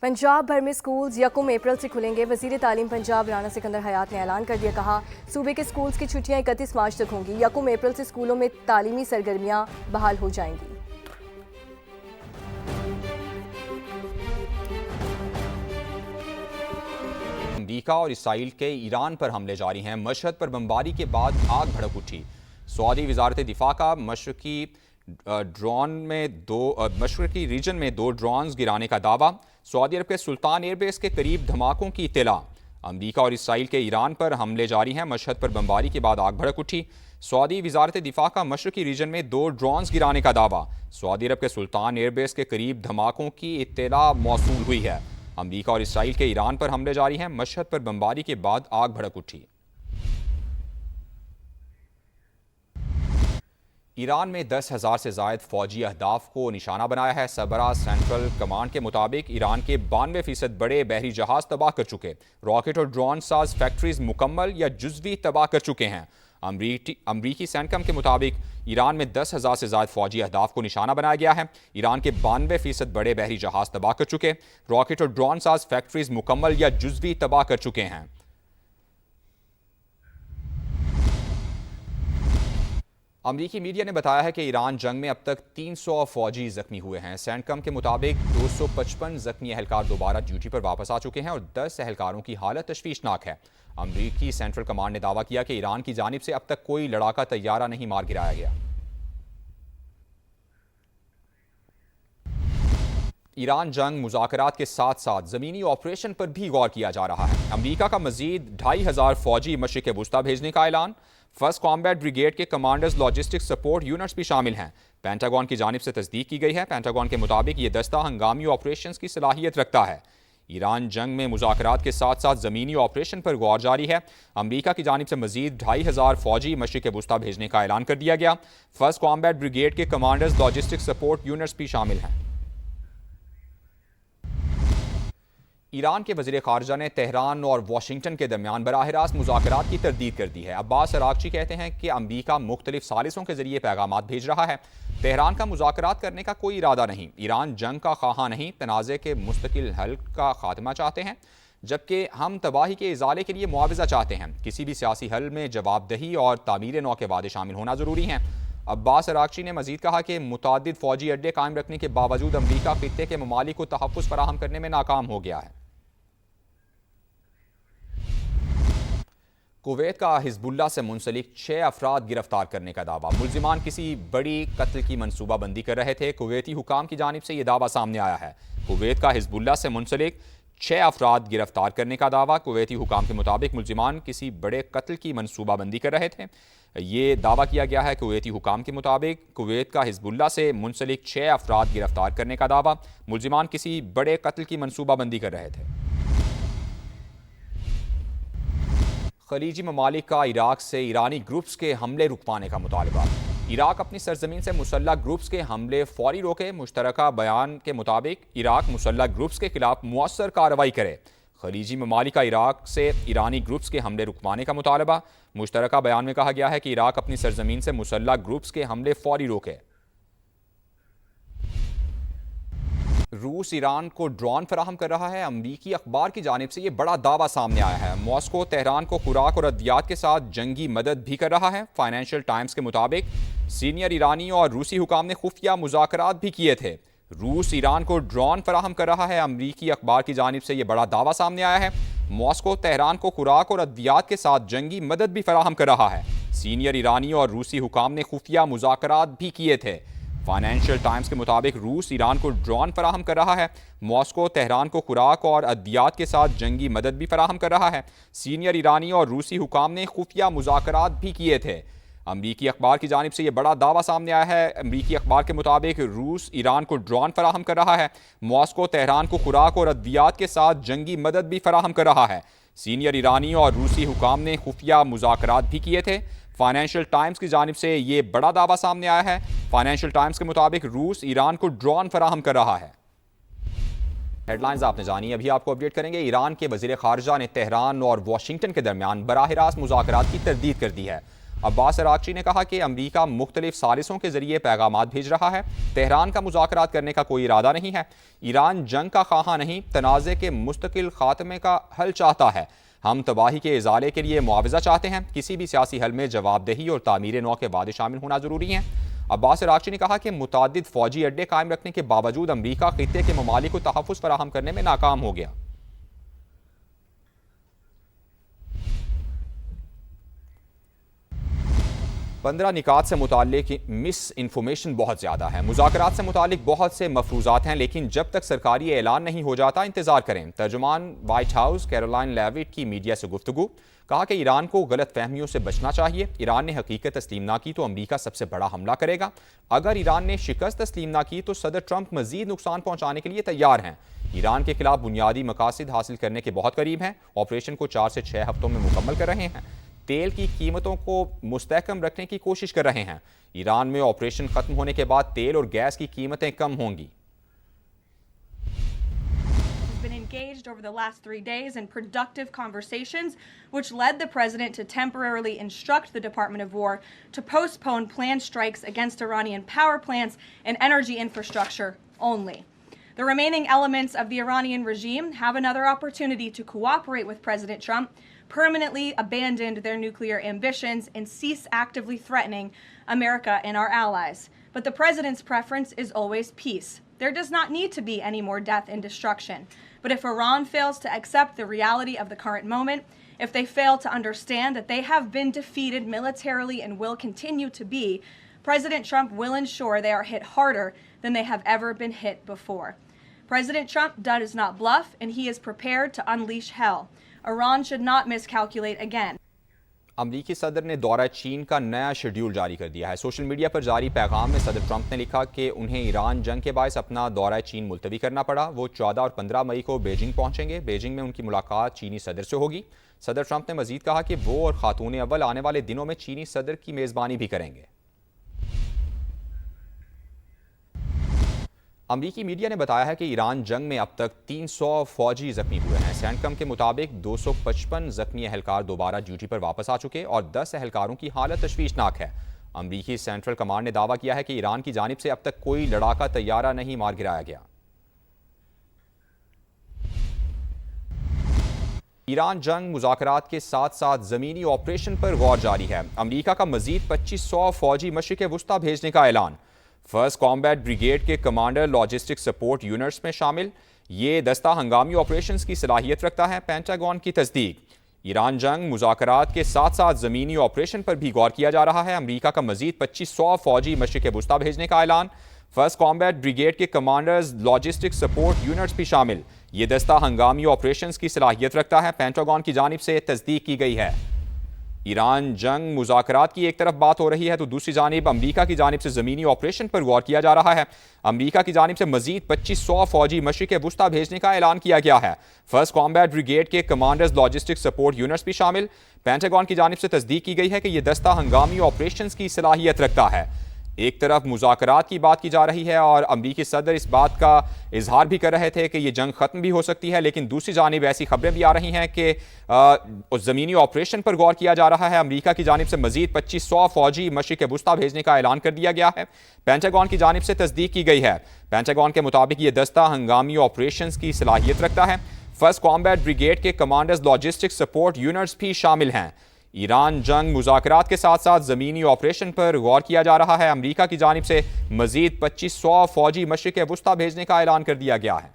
पंजाब भर में स्कूल्स यकम अप्रैल से खुलेंगे। वजीर तालीम पंजाब राना सिकंदर हयात ने ऐलान कर दिया, कहा सूबे के स्कूल्स की छुट्टियां 31 मार्च तक होंगी। यकम अप्रैल से स्कूलों में तालीमी सरगर्मियां बहाल हो जाएंगी। अमरीका और इसराइल के ईरान पर हमले जारी हैं। मशहद पर बमबारी के बाद आग भड़क उठी। सऊदी वजारत दिफा का मशरकी रीजन में दो ड्रोन्स गिराने का दावा। सऊदी अरब के सुल्तान एयरबेस के करीब धमाकों की इत्तला। अमरीका और इसराइल के ईरान पर हमले जारी हैं। मशहद पर बमबारी के बाद आग भड़क उठी। सऊदी वजारत दिफा का मशरकी रीजन में दो ड्रोन्स गिराने का दावा। सऊदी अरब के सुल्तान एयरबेस के करीब धमाकों की इत्तला मौसूल हुई है। अमरीका और इसराइल के ईरान पर हमले जारी हैं। मशहद पर बमबारी के बाद आग भड़क उठी। ईरान में 10,000 से ज़ायद फौजी अहदाफ को निशाना बनाया है। सरबराह सेंट्रल कमांड के मुताबिक ईरान के 92% बड़े बहरी जहाज तबाह कर चुके। रॉकेट और ड्रोन साज फैक्ट्रीज मुकम्मल या जुज़वी तबाह कर चुके हैं। अमरीकी सेंटकम के मुताबिक ईरान में 10,000 से ज़ायद फौजी अहदाफ को निशाना बनाया गया है। ईरान के 92% बड़े बहरी जहाज तबाह कर चुके। रॉकेट और ड्रोन साज फैक्ट्रीज मुकम्मल या जुज़वी तबाह कर चुके हैं। अमरीकी मीडिया ने बताया है कि ईरान जंग में अब तक 300 फौजी जख्मी हुए हैं। सेंटकम के मुताबिक 255 जख्मी एहलकार दोबारा ड्यूटी पर वापस आ चुके हैं और 10 एहलकारों की हालत तशवीशनाक है। अमरीकी सेंट्रल कमांड ने दावा किया कि ईरान की जानिब से अब तक कोई लड़ाका तैयारा नहीं मार गिराया गया। ईरान जंग मुज़ाकरात के साथ साथ ज़मीनी ऑपरेशन पर भी गौर किया जा रहा है। अमरीका का मजीद 2,500 फौजी मशरिक़ वुस्ता भेजने का ऐलान। फर्स्ट कॉम्बैट ब्रिगेड के कमांडर्स लॉजिस्टिक सपोर्ट यूनिट्स भी शामिल हैं। पेंटागन की जानिब से तस्दीक की गई है। पेंटागन के मुताबिक ये दस्ता हंगामी ऑपरेशंस की सलाहियत रखता है। ईरान जंग में मुज़ाकरात के साथ साथ ज़मीनी ऑपरेशन पर गौर जारी है। अमरीका की जानिब से मजीद 2,500 फौजी मशरिक़ वुस्ता भेजने का ऐलान कर दिया गया। फर्स्ट कॉम्बैट ब्रिगेड के कमांडर्स लॉजिस्टिक सपोर्ट यूनिट्स भी शामिल हैं। ईरान के वज़ीर ख़ारजा ने तेहरान और वाशिंगटन के दरमियान बराह रास्त मुज़ाकरात की तरदीद कर दी है। अब्बास अराग़ची कहते हैं कि अमरीका मुख्तलिफ सालिसों के जरिए पैगामात भेज रहा है। तेहरान का मुज़ाकरात करने का कोई इरादा नहीं। ईरान जंग का ख़्वाह नहीं, तनाज़े के मुस्तकिल हल का खात्मा चाहते हैं, जबकि हम तबाही के इज़ाले के लिए मुआवजा चाहते हैं। किसी भी सियासी हल में जवाबदही और तामीर नौ के वादे शामिल होना ज़रूरी हैं। अब्बास अराग़ची ने मज़ीद कहा कि मुतादिद फ़ौजी अड्डे कायम रखने के बावजूद अमरीका ख़ित्ते के ममालिक को तहफ़्फ़ुज़ फराहम करने में नाकाम हो गया है। कुवैत का हिज़्बुल्लाह से मुंसलिक 6 अफराद गिरफ्तार करने का दावा। मुल्ज़िमान किसी बड़ी कत्ल की मनसूबाबंदी कर रहे थे। कुवैती हुकाम की जानिब से यह दावा सामने आया है। कुवैत का हिज़्बुल्लाह से मुंसलिक 6 अफराद गिरफ्तार करने का दावा। कुवैती हुकाम के मुताबिक मुल्ज़िमान किसी बड़े कत्ल की मनसूबाबंदी कर रहे थे। ये दावा किया गया है। कुवैती हुकाम के मुताबिक कुवैत का हिज़्बुल्लाह से मुंसलिक 6 अफराद गिरफ्तार करने का दावा। मुल्ज़िमान किसी बड़े कत्ल की मनसूबाबंदी कर रहे थे। खलीजी ममालिक का इराक से ईरानी ग्रुप्स के हमले रुकवाने का मुतालबा। इराक अपनी सरजमीन से मुसल्लह ग्रुप्स के हमले फौरी रोके। मुश्तरका बयान के मुताबिक इराक मुसल्लह ग्रुप्स के खिलाफ मुअस्सर कार्रवाई करे। खलीजी ममालिक का इराक से ईरानी ग्रुप्स के हमले रुकवाने का मुतालबा। मुश्तरका बयान में कहा गया है कि इराक अपनी सरजमीन से मुसल्लह ग्रुप्स के हमले फौरी रोके। रूस ईरान को ड्रोन फराहम कर रहा है। अमरीकी अखबार की जानिब से ये बड़ा दावा सामने आया है। मॉस्को तेहरान को खुराक और अद्वियात के साथ जंगी मदद भी कर रहा है। फाइनेंशियल टाइम्स के मुताबिक सीनियर ईरानी और रूसी हुकाम ने खुफिया मुज़ाकरात भी किए थे। रूस ईरान को ड्रोन फराहम कर रहा है। अमरीकी अखबार की जानिब से ये बड़ा दावा सामने आया है। मॉस्को तेहरान को खुराक और अद्वियात के साथ जंगी मदद भी फराहम कर रहा है। सीनियर ईरानी और रूसी हुकाम ने खुफिया मुज़ाकरात भी किए थे। फाइनेंशियल टाइम्स के मुताबिक रूस ईरान को ड्रोन फराहम कर रहा है। मॉस्को तेहरान को खुराक और अद्वियात के साथ जंगी मदद भी फराहम कर रहा है। सीनियर ईरानी और रूसी हुकाम ने खुफिया मुज़ाकरात भी किए थे। अमरीकी अखबार की जानिब से यह बड़ा दावा सामने आया है। अमरीकी अखबार के मुताबिक रूस ईरान को ड्रोन फराहम कर रहा है। मॉस्को तेहरान को खुराक और अद्वियात के साथ जंगी मदद भी फराहम कर रहा है। सीनियर ईरानी और रूसी हुकाम ने खुफिया मुज़ाकरात भी किए थे। फाइनेंशियल टाइम्स की जानिब से ये बड़ा दावा सामने आया है। फाइनेंशियल टाइम्स के मुताबिक रूस ईरान को ड्रोन फराहम कर रहा है। हेडलाइंस आपने जानी। अभी आपको अपडेट करेंगे। ईरान के वज़ीर ख़ारजा ने तेहरान और वाशिंगटन के दरमियान बराह रास्त मुज़ाकरात की तरदीद कर दी है। अब्बास अरागची ने कहा कि अमरीका मुख्तलिफ सालिसों के जरिए पैगाम भेज रहा है। तेहरान का मुज़ाकरात करने का कोई इरादा नहीं है। ईरान जंग का ख्वाह नहीं, तनाज़े के मुस्तकिल खात्मे का हल चाहता है। हम तबाही के इजाले के लिए मुआवजा चाहते हैं। किसी भी सियासी हल में जवाबदेही और तामीर नौ के वादे शामिल होना जरूरी हैं। अब्बास अरागची ने कहा कि मुतादिद फौजी अड्डे कायम रखने के बावजूद अमरीका खित्ते के ममालिक को तहफ़्फ़ुज़ फराहम करने में नाकाम हो गया। 15 निकात से मुताल्लिक मिस इन्फॉर्मेशन बहुत ज़्यादा है। मुज़ाकरात से मुताल्लिक बहुत से मफरूज़ात हैं, लेकिन जब तक सरकारी ऐलान नहीं हो जाता इंतज़ार करें। तर्जुमान वाइट हाउस कैरोलाइन लेविट की मीडिया से गुफ्तगू, कहा कि ईरान को गलत फहमियों से बचना चाहिए। ईरान ने हकीकत तस्लीम ना की तो अमरीका सबसे बड़ा हमला करेगा। अगर ईरान ने शिकस्त तस्लीम ना की तो सदर ट्रंप मजीद नुकसान पहुंचाने के लिए तैयार हैं। ईरान के खिलाफ बुनियादी मकासद हासिल करने के बहुत करीब हैं। ऑपरेशन को 4 से 6 हफ्तों में मुकम्मल कर रहे हैं। तेल की कीमतों को मुस्तहकम रखने की कोशिश कर रहे हैं। ईरान में ऑपरेशन खत्म होने के बाद तेल और गैस की कीमतें कम होंगी। Been engaged over the last 3 days in productive conversations, which led the president to temporarily instruct the Department of War to postpone planned strikes against Iranian power plants and energy infrastructure only. The remaining elements of the Iranian regime have another opportunity to cooperate with President Trump, permanently abandon their nuclear ambitions, and cease actively threatening America and our allies. But the president's preference is always peace. There does not need to be any more death and destruction. But if Iran fails to accept the reality of the current moment, if they fail to understand that they have been defeated militarily and will continue to be, President Trump will ensure they are hit harder than they have ever been hit before. President Trump does not bluff, and he is prepared to unleash hell. Iran should not miscalculate again. अमरीकी सदर ने दौरा चीन का नया schedule जारी कर दिया है। सोशल मीडिया पर जारी पैगाम में सदर ट्रंप ने लिखा कि उन्हें ईरान जंग के बायस अपना दौरा चीन मुलतवी करना पड़ा। वो 14 और 15 मई को बीजिंग पहुंचेंगे। बीजिंग में उनकी मुलाकात चीनी सदर से होगी। सदर ट्रंप ने मजीद कहा कि वो और खातून अव्वल आने वाले दिनों में चीनी सदर की मेज़बानी भी करेंगे। अमरीकी मीडिया ने बताया है कि ईरान जंग में अब तक 300 फौजी जख्मी हुए हैं। सेंटकम के मुताबिक 255 जख्मी एहलकार दोबारा ड्यूटी पर वापस आ चुके और 10 एहलकारों की हालत तशवीशनाक है। अमरीकी सेंट्रल कमांड ने दावा किया है कि ईरान की जानिब से अब तक कोई लड़ाका तैयारा नहीं मार गिराया गया। ईरान जंग मुज़ाकरात के साथ साथ ज़मीनी ऑपरेशन पर गौर जारी है। अमरीका का मजीद 2500 फौजी मशरिक़ वुस्ता भेजने का ऐलान। फर्स्ट कॉम्बैट ब्रिगेड के कमांडर लॉजिस्टिक सपोर्ट यूनिट्स में शामिल। ये दस्ता हंगामी ऑपरेशंस की सलाहियत रखता है। पेंटागन की तस्दीक। ईरान जंग मुज़ाकरात के साथ साथ ज़मीनी ऑपरेशन पर भी गौर किया जा रहा है। अमरीका का मजीद 2500 फौजी मशरिक़ वुस्ता भेजने का ऐलान। फर्स्ट कॉम्बैट ब्रिगेड के कमांडर्स लॉजिस्टिक सपोर्ट यूनिट्स भी शामिल। ये दस्ता हंगामी ऑपरेशंस की सलाहियत रखता है। पेंटागन की जानिब से तस्दीक की गई है। ईरान जंग मुज़ाकरात की एक तरफ बात हो रही है तो दूसरी जानिब अमरीका की जानिब से ज़मीनी ऑपरेशन पर गौर किया जा रहा है। अमरीका की जानिब से मजीद 2500 फौजी मशरिक़ वुस्ता भेजने का ऐलान किया गया है। फर्स्ट कॉम्बैट ब्रिगेड के कमांडर्स लॉजिस्टिक सपोर्ट यूनिट्स भी शामिल। पेंटागन की जानिब से तस्दीक की गई है कि यह दस्ता हंगामी ऑपरेशन की सलाहियत रखता है। एक तरफ मुज़ाकरात की बात की जा रही है और अमरीकी सदर इस बात का इजहार भी कर रहे थे कि ये जंग ख़त्म भी हो सकती है, लेकिन दूसरी जानिब ऐसी खबरें भी आ रही हैं कि ज़मीनी ऑपरेशन पर गौर किया जा रहा है। अमरीका की जानिब से मजीद 2500 फौजी मशरिक़ वुस्ता भेजने का ऐलान कर दिया गया है। पेंटागन की जानिब से तस्दीक की गई है। पेंटागन के मुताबिक ये दस्ता हंगामी ऑपरेशन की सलाहियत रखता है। फर्स्ट कॉम्बैट ब्रिगेड के कमांडर्स लॉजिस्टिक सपोर्ट यूनिट्स भी शामिल हैं। ईरान जंग मुज़ाकरात के साथ साथ ज़मीनी ऑपरेशन पर गौर किया जा रहा है। अमरीका की जानिब से मजीद 2500 फौजी मशरिक़ वुस्ता भेजने का ऐलान कर दिया गया है।